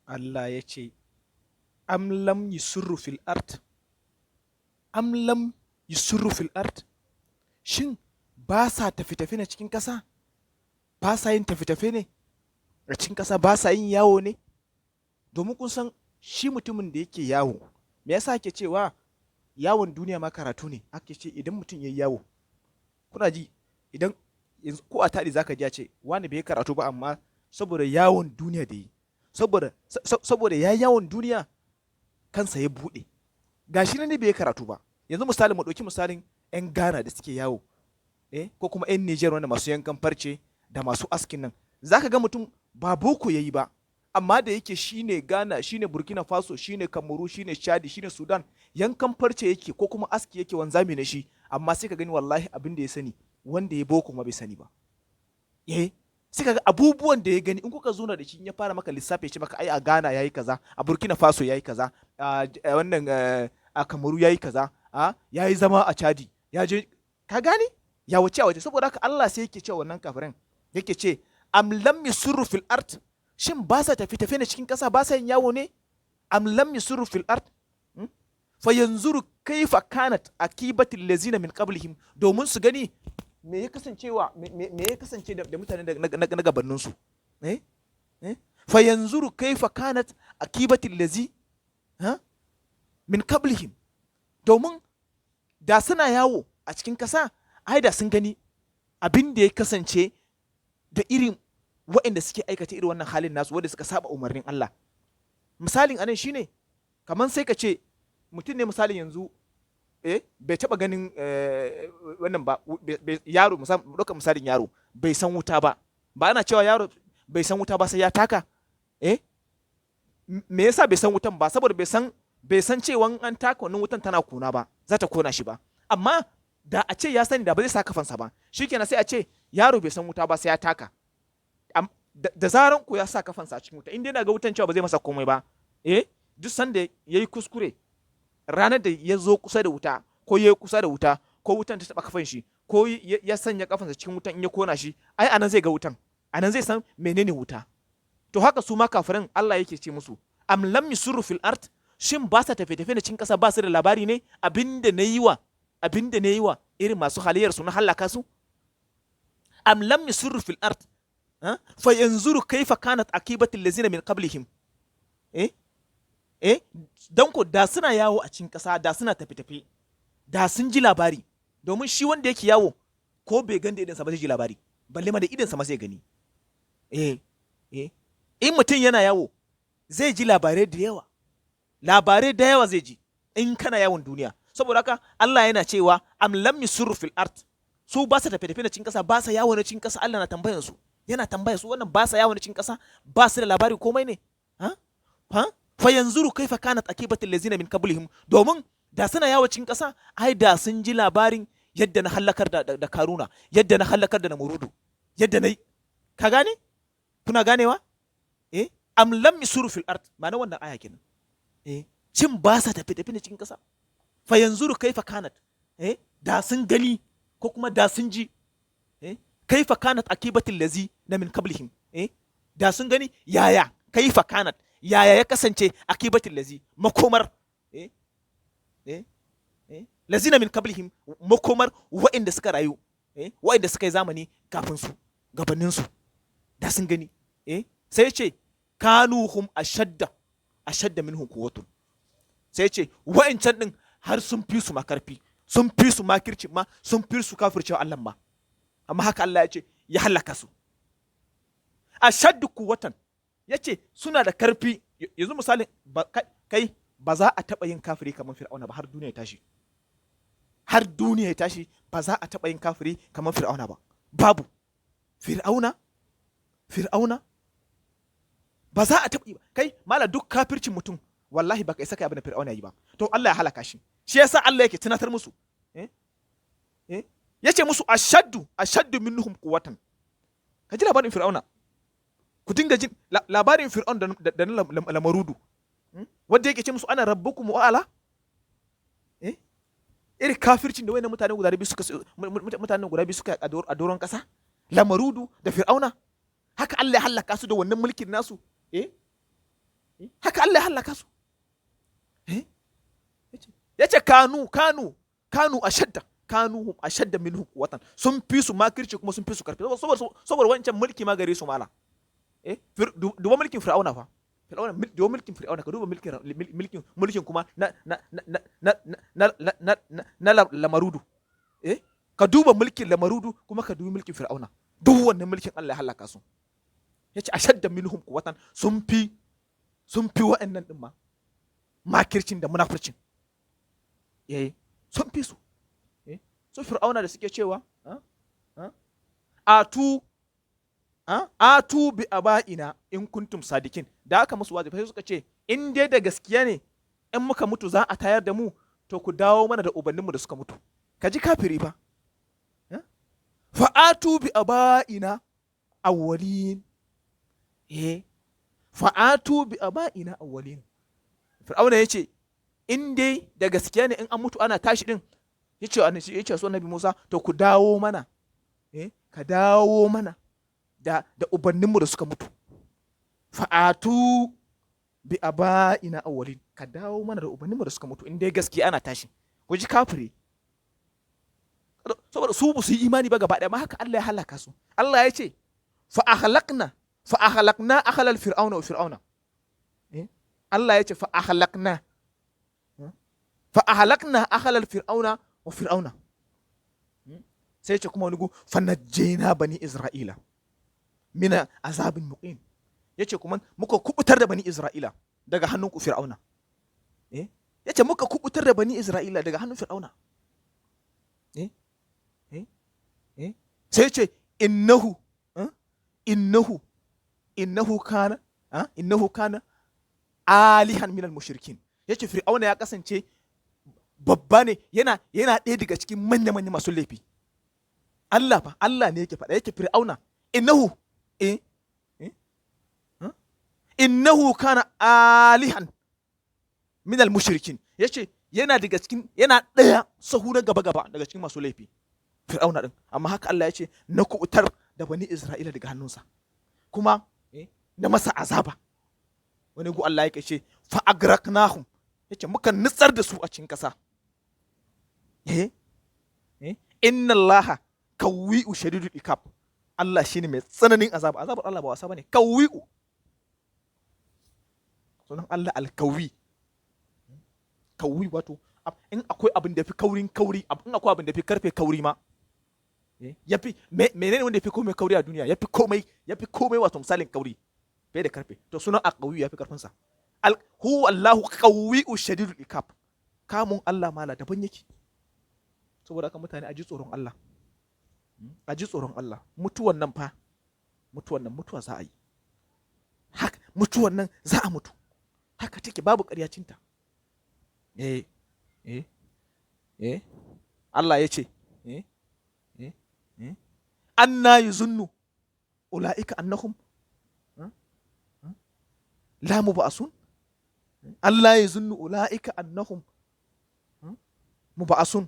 Allah ya ce am lam yusurru fil ard am lam yusurru fil ard, shin ba sa tafi-tafi na cikin ƙasa, ba sa yin tafi-tafi ne a cikin ƙasa, ba sa yin yawo ne? Domin kun san shi mutumin da yake yawo, me yasa ake cewa yawon duniya ma karatu ne? Ake ce idan mutum ya yi yawo, kuna ji, idan yanzu ko a taɗi zaka ji a ce wani bai karatu ba amma saboda yawon duniya da yi, saboda ya yawon duniya kansa ya buɗe, gashi ne bai karatu ba. Yanzu misali mu ɗauki misalin 'yan Ghana da suke yawo, ko kuma 'yan Niger wanda masu yankan farce da masu askin nan, zaka ga mutum ba boko yayi ba, amma da yake shine Ghana, shine Burkina Faso, shine Kamaru, shine Chadi, shine Sudan, yankan farce yake ko kuma aski yake, wanzami na shi, amma sai ka gani wallahi abin da ya sani wanda ya boko ma bai sani ba. Sai ka ga abubuwan da ya gani in kuka zuna da shi, in ya fara maka lissafi ya ce maka ai a Ghana yayi kaza, a Burkina Faso yayi kaza, wannan a Kamaru yayi kaza, yayi zama a Chadi, ya je, ka gane ya wuce a waje. Saboda haka Allah sai yake cewa wannan kafirin, yake ce am lam yusurru fil ard, shin ba sa tafi ne cikin ƙasa, ba sa yin yawo ne? Am lam yusurru fil ard fa yanzuru kaifa kanat akibatil lazina min qablihim, domin su gani me ya kasance da mutanen na gabanin su. Fa yanzuru kaifa kanat akibatil lazi min qablihim, domin da suna yawo a cikin ƙasa, ai da sun gani abin da ya kasance da irin waɗanda suke aikata irin wannan halin nasu, wanda suka saba umarnin Allah. Misalin anan shine kamar sai ka ce mutum ne misalin yanzu bai taba ganin wannan ba, yaro ɗauka misalin yaro bai san wuta ba, ba ana cewa yaro bai san wuta ba sai ya taka. Me yasa bai san wutan ba? Saboda bai san cewa an taka wannan wutan tana kuna ba, za ta kona shi ba. Amma da a ce ya sani da ba zai sa kafansa ba, shikenan sai a ce yaro bai san wuta ba sai ya taka. Da zaran ko ya sa kafansa a cikin wuta, in dai na ga wutan cewa ba zai masa komai ba, duk sanda yayi kuskure, ranar da ya zo kusa da wuta, ko ya kusa da wuta, ko wutan ta taba kafan shi, ko ya sanya kafansa cikin wutan, in ya kona shi, ai anan zai ga wutan, anan zai san menene wuta. To haka su ma kafirin Allah yake ce musu, am lam yusurru fil ard, shin ba sa tafe-tafe na cikin ƙasa, ba su da labari ne abinda na yi wa irin masu halayyar su na halaka su? Am lam yusurru fil ard fa yanzuru kaifa kanat akibatul lazina min qablihim. Dan ko da suna yawo a cikin ƙasa, da suna tafe-tafe, da sun ji labari, domin shi wanda yake yawo ko bai ganda idansa ba zai ji labari, balle ma da idansa ma zai gani. In mutum yana yawo zai ji labarai da yawa zai ji in kana yawon duniya. Saboda haka Allah yana cewa am lam yusurru fil ard, su ba sa tafe-tafe na cikin ƙasa, ba sa yawo na cikin ƙasa. Allah na tambayan su, yana tambaya su, wannan ba sa yawo na cikin ƙasa, ba su da labari komai ne? Fa yanzuru kaifa kanat akibatul lazina min qablihim, domin da suna yawo cikin ƙasa, ai da sun ji labarin yadda na halakar da Karuna, yadda na halakar da Namurudu, yadda na, ka gane? Kuna ganewa? Am lam yusuru fil ard, ma'ana wannan aya kenan. Cin ba sa tafi na cikin ƙasa. Fa yanzuru kaifa kanat, da sun gani ko kuma da sun ji, kaifa kanat akibatul lazina min qablihim, da sun gani yaya kaifa kanat, yaya ya kasance akibatul lazi, makomar lazina min qablihim, makomar wa'inda suka rayu, wa'inda suka yi zamani kafin su, gabanin su, da sun gani. Sai ya ce kanuhum ashadda minhum quwwatun, sai ya ce wa'incan din har sun fi su makarfi, sun fi su makirci ma, sun fi su kafircewa Allah ma, amma haka Allah ya ce ya halaka su. Ashaddu quwwatan, ya ce suna da karfi. Yanzu misalin kai ba za a taɓa yin kafiri kamar Fir'auna ba har duniya ya tashi, har duniya ya tashi ba za a taɓa yin kafiri kamar Fir'auna ba, babu. Fir'auna ba za a taɓa yi ba. Kai mala duk kafircin mutum wallahi baka isa kai abin da Fir'auna yi ba, to Allah ya halaka shi. Shi yasa Allah yake tunatar musu, yace musu ashaddu minhum quwwatan. Ka ji labarin Fir'auna, ku dinga jin labarin Fir'aun da na Lamarudu, wanda yake ce musu ana rabbukum wa ala. Irin kafircin da wayannan mutanen guda biyu suka a doron kasa, Lamarudu da Fir'auna, haka Allah ya halaka su da wannan mulkin nasu. halaka su. Yace kanu ashadda minhum quwwatan, sun fi su makirci kuma sun fi su karfi, saboda wancan mulki ma gare su mala. Duba mulkin fir'auna fa, duba mulkin fir'auna, ka duba mulkin kuma na lamarudu. Ka duba mulkin lamarudu kuma ka duba mulkin fir'auna, duk wannan mulkin Allah ya halaka su. Yace ashadda minhum quwwatan, sun fi wa'annan din ma makircin da munafircin. Sun fi su. So fir'auna da suke cewa atu bi aba'ina in kuntum sadikin, da aka musu wajibi sai suka ce in dai da gaskiya ne in muka mutu za a tayar da mu, to ku dawo mana da ubanninmu da suka mutu. Ka ji kafiri fa. Fa atu bi aba'ina awwalin. Fa atu bi aba'ina awwalin. Fir'auna yace in dai da gaskiya ne in an mutu ana tashi din, yace so Nabi Musa, to ku dawo mana, ka dawo mana da ubanninmu da suka mutu. Fa'atu bi aba'ina awwalin, ka dawo mana da ubanninmu da suka mutu in dai gaskiya ana tashi. Ku ji kafiri. Saboda su ba su yi imani ba gaba ɗaya, ma haka Allah ya halaka su. Allah ya ce fa ahlakna akhlal fir'auna wa fir'auna. Allah ya ce fa ahlakna akhlal fir'auna wa fir'auna. Sai ya ce kuma wani gu fa najjayna bani isra'ila mina azabin muqim. Yace kuma muka kubutar da bani isra'ila daga hannun ku fir'auna. Yace muka kubutar da bani isra'ila daga hannun fir'auna. Sai ya ce innahu kana alihan minal mushrikin. Yace fir'auna ya kasance babba ne, yana ɗaya daga cikin manya masu laifi. Allah ne yake faɗa, yake fir'auna innahu kana alihan minal mushrikin. Yace yana ɗaya sahu na gaba daga cikin masu laifi fir'auna din. Amma haka Allah ya ce na kubutar da bani Isra'ila daga hannunsa, kuma na masa azaba. Wani gu Allah ya ce fa agraknahum, yace muka nutsar da su a cikin kasa. Inna Allaha kawwi'u shadidul iqab. Allah shine mai tsananin azaba. Azabar Allah ba wasa bane. Kawwi'u, sunan Allah al-kawwi. Kawwi wato in akwai abin da fi kauri, in akwai abin da fi karfe kauri ma, yafi menene wanda yafi komai kauri a duniya? Yafi komai wato misalin kauri bai da karfe. To sunan al-kawwi yafi karfin sa. Huwa Allahu kawwi'u shadidul iqab. Kamun Allah mala daban yake. Saboda haka mutane a ji tsoron Allah. A ji tsoron Allah. Mutuwan nan mutuwa za a yi. Haka mutuwan nan za a mutu. Haka take, babu ƙaryacinta. Allah ya ce anna yuzunnu ula'ika annahum la muba'asun. Allah yuzunnu ula'ika annahum muba'asun.